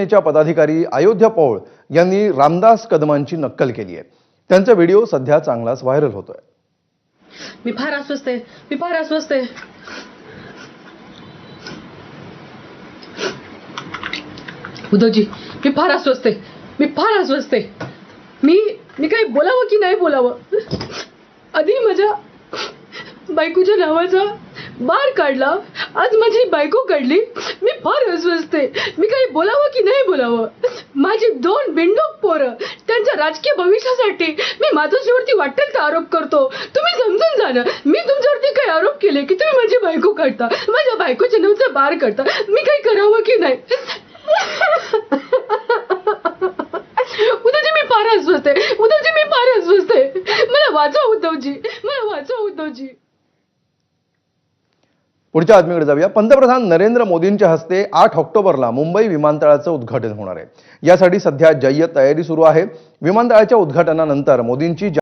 च्या पदाधिकारी अयोध्या पौळ यांनी रामदास कदमांची नक्कल केली आहे। त्यांचा व्हिडिओ सध्या चांगलाच व्हायरल होतोय। मी फार अस्वस्थ आहे। उद्धवजी, मी फार अस्वस्थ आहे। मी काही बोलावं की नाही बोलावं? आधी माझ्या बायकोच्या नावाचा बार काढला, आज माझी बायको काढली। मी फार अस्वस्थ आहे। मी काही बोलावं की नाही बोलावं? माझी 2 बिंडोक पोरं, त्यांच्या राजकीय भविष्यासाठी मी मातोश्रीवरती वाटेल तर आरोप करतो। तुम्ही समजून जा ना, मी तुमच्यावरती काही आरोप केले की तुम्ही माझी बायको काढता, माझ्या बायकोच्या नावाचा बार काढता। मी काही करावं की नाही? उद्धवजी, मी फार अस्वस्थ आहे। मला वाचवा उद्धवजी। पुढच्या बातमीकडे जाऊया। पंतप्रधान नरेंद्र मोदींच्या हस्ते 8 ऑक्टोबरला मुंबई विमानतळाचं उद्घाटन होणार आहे। यासाठी सध्या जय्यत तयारी सुरू आहे। विमानतळाच्या उद्घाटनानंतर मोदींची